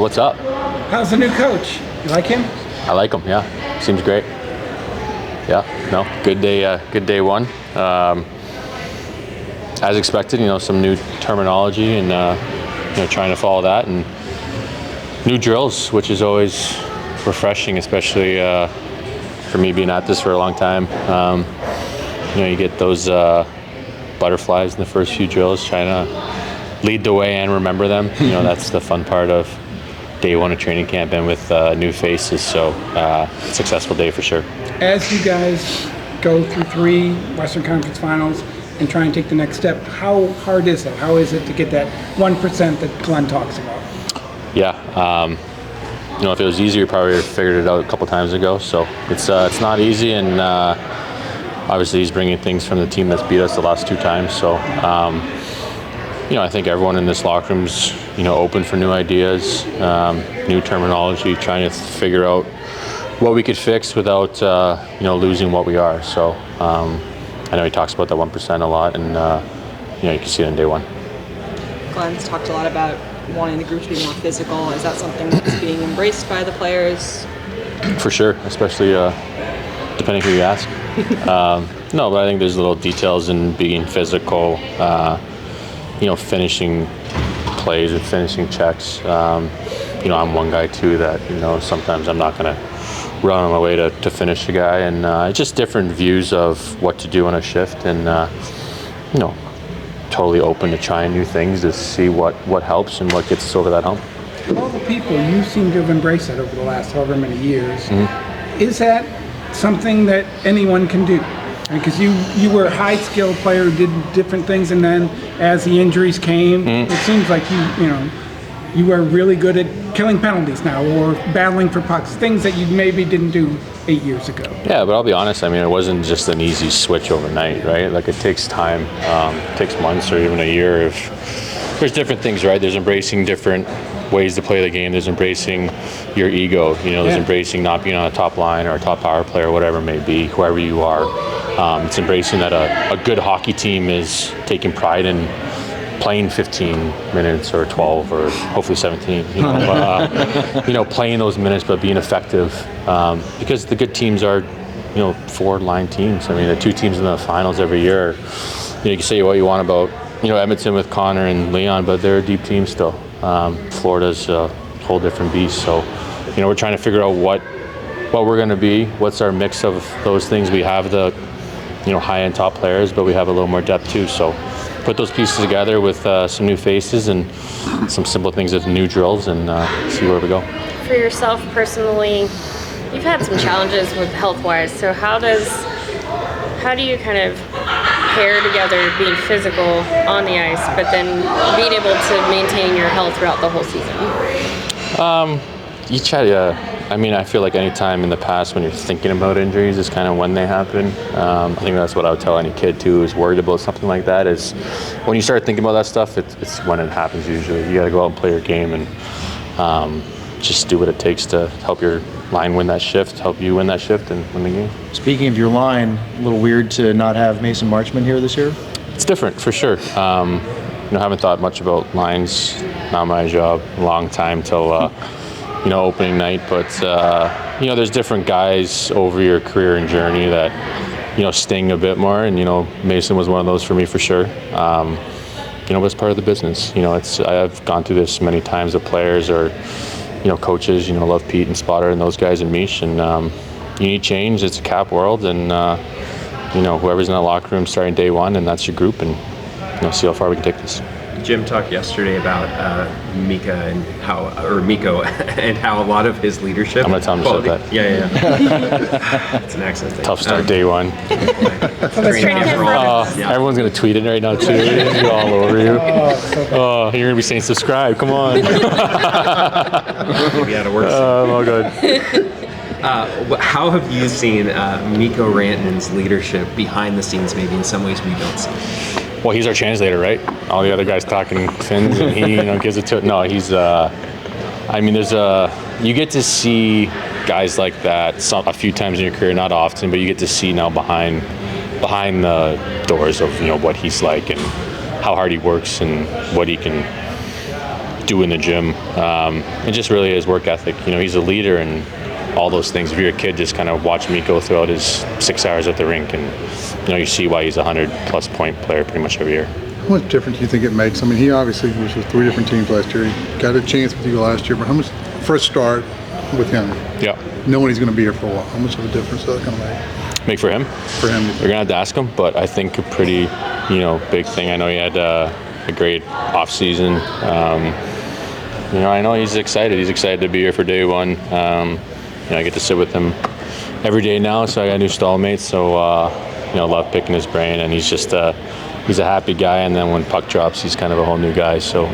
So what's up? How's the new coach? You like him? I like him. Yeah, seems great. Yeah, no, good day one. As expected, some new terminology and trying to follow that, and new drills, which is always refreshing, especially for me being at this for a long time. You get those butterflies in the first few drills, trying to lead the way and remember them. That's the fun part of day one of training camp and with new faces. So successful day for sure. As you guys go through 3 Western Conference Finals and try and take the next step, how hard is it? How is it to get that 1% that Glenn talks about? Yeah. If it was easier, probably would have figured it out a couple times ago. So it's not easy, and obviously he's bringing things from the team that's beat us the last 2 times. So I think everyone in this locker room's open for new ideas, new terminology, trying to figure out what we could fix without losing what we are. So I know he talks about that 1% a lot, and you can see it in day one. Glenn's talked a lot about wanting the group to be more physical. Is that something that's being embraced by the players? For sure, especially depending who you ask. No, but I think there's little details in being physical, finishing plays and finishing checks. I'm one guy too that, sometimes I'm not going to run on my way to finish a guy, and just different views of what to do on a shift, and totally open to trying new things to see what helps and what gets us over that hump. All the people, you seem to have embraced that over the last however many years. Mm-hmm. Is that something that anyone can do? Because you were a high-skilled player who did different things, and then as the injuries came, it seems like you are really good at killing penalties now, or battling for pucks, things that you maybe didn't do 8 years ago. Yeah, but I'll be honest, it wasn't just an easy switch overnight, right? Like, it takes time, it takes months or even a year. There's different things, right? There's embracing different ways to play the game. There's embracing your ego, there's embracing not being on a top line or a top power player, or whatever it may be, whoever you are. It's embracing that a good hockey team is taking pride in playing 15 minutes or 12 or hopefully 17, playing those minutes but being effective, because the good teams are, 4-line teams. The 2 teams in the finals every year, you can say what you want about, Edmonton with Connor and Leon, but they're a deep team still. Florida's a whole different beast. So, we're trying to figure out what we're going to be, what's our mix of those things. We have the, high-end top players, but we have a little more depth too. So put those pieces together with some new faces and some simple things with new drills, and see where we go. For yourself personally, you've had some challenges with health-wise. So how do you kind of pair together being physical on the ice, but then being able to maintain your health throughout the whole season? You try to. I feel like any time in the past when you're thinking about injuries is kind of when they happen. I think that's what I would tell any kid too, who's worried about something like that, is when you start thinking about that stuff, it's when it happens usually. You got to go out and play your game and just do what it takes to help your line win that shift, help you win that shift and win the game. Speaking of your line, a little weird to not have Mason Marchment here this year? It's different for sure. Haven't thought much about lines, not my job, a long time till opening night, but there's different guys over your career and journey that sting a bit more, and Mason was one of those for me for sure. But it's part of the business. I've gone through this many times with players or coaches. Love Pete and Spotter and those guys and Mish, and you need change. It's a cap world, and whoever's in that locker room starting day one, and that's your group, and see how far we can take this. Jim talked yesterday about Mikko and how a lot of his leadership. I'm gonna tell him to say that. Yeah. It's an accent thing. Tough start day one. Everyone's gonna tweet it right now too. It's all over you. Oh, you're gonna be saying subscribe. Come on. We'll be out of work soon. Oh, good. How have you seen Mikko Rantanen's leadership behind the scenes, maybe in some ways we don't see? Well, he's our translator, right? All the other guys talking Finns, and he, gives it to. No, he's. You get to see guys like that a few times in your career, not often, but you get to see now behind the doors of what he's like and how hard he works and what he can do in the gym, and just really his work ethic. You know, he's a leader and all those things. If you're a kid, just kind of watch Mikko throughout his 6 hours at the rink, and you know, you see why he's a 100+ point player pretty much every year. How much difference do you think it makes? I mean, he obviously was with 3 different teams last year. He got a chance with you last year, but how much first start with him? Yeah. Knowing he's going to be here for a while, how much of a difference is that going to make? Make for him? For him, You're gonna have to ask him, but I think a pretty, you know, big thing. I know he had a great off season. You know, I know he's excited. He's excited to be here for day one. You know, I get to sit with him every day now, so I got new stallmates. So you know, love picking his brain, and he's just he's a happy guy. And then when puck drops, he's kind of a whole new guy. So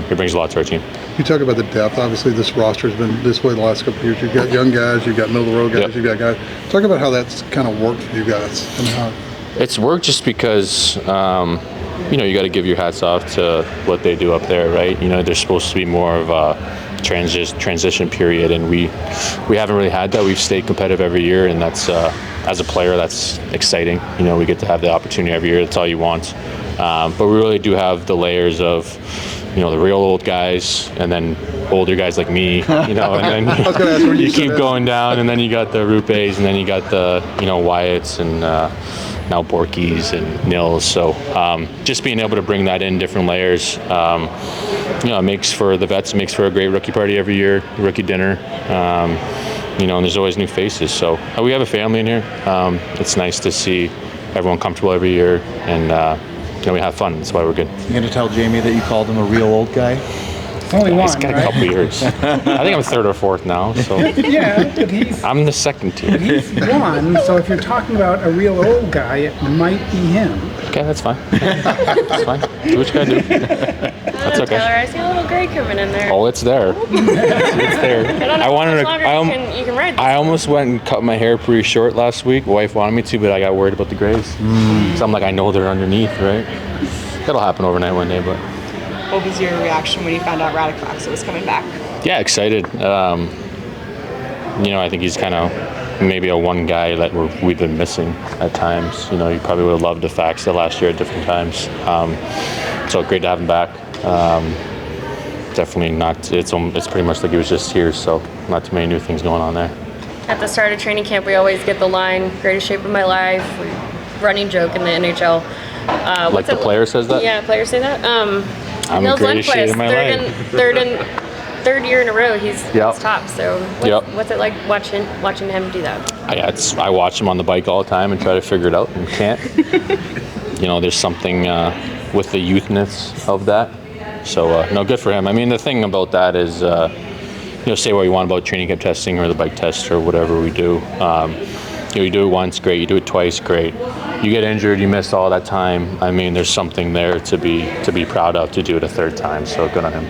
he brings a lot to our team. you talk about the depth. Obviously, this roster has been this way the last couple of years. You've got young guys, you've got middle of the road guys, Yep. you've got guys. Talk about how that's kind of worked for you guys and how. It's worked just because, you know, you got to give your hats off to what they do up there, right? You know, there's supposed to be more of a transition period, and we haven't really had that. We've stayed competitive every year, and that's, as a player, that's exciting. You know, we get to have the opportunity every year. That's all you want. But we really do have the layers of, you know, the real old guys, and then older guys like me, you know, and then you keep going down, and then you got the Rupes, and then you got the, you know, Wyatts, and now Borkies and Nils. So just being able to bring that in different layers, you know, it makes for the vets, it makes for a great rookie party every year, rookie dinner. You know, and there's always new faces. So we have a family in here. It's nice to see everyone comfortable every year, and you know, we have fun. That's why we're good. You gonna tell Jamie that you called him a real old guy? Only He's one, got a right? couple years. I think I'm third or fourth now. So Yeah, but he's I'm the second team. one. So if you're talking about a real old guy, it might be him. Okay, that's fine. That's fine. Do what you gotta do. That's okay. Tyler, I see a little gray coming in there. Oh, it's there. It's there. I don't know I wanted how much to. longer you can ride this. I almost went and cut my hair pretty short last week. Wife wanted me to, but I got worried about the grays. So I'm like, I know they're underneath, right? That'll happen overnight one day, but What was your reaction when you found out Radek was coming back? yeah, excited. You know, I think he's kind of maybe a one guy that we've been missing at times. You know, you probably would have loved the Fax last year at different times. So great to have him back. Definitely not. It's pretty much like he was just here. So not too many new things going on there. At the start of training camp, we always get the line, greatest shape of my life, running joke in the NHL. Like the player says that? Yeah, players say that. I'm the Nils greatest shape Lundqvist, of my life. third year in a row, he's top. So what's it like watching him do that? I watch him on the bike all the time and try to figure it out and can't. You know, there's something with the youthness of that. So no, good for him. I mean, the thing about that is, you know, say what you want about training camp testing or the bike test or whatever we do. You know, you do it once, great. You do it twice, great. You get injured, you miss all that time. I mean, there's something there to be proud of to do it a third time. So good on him.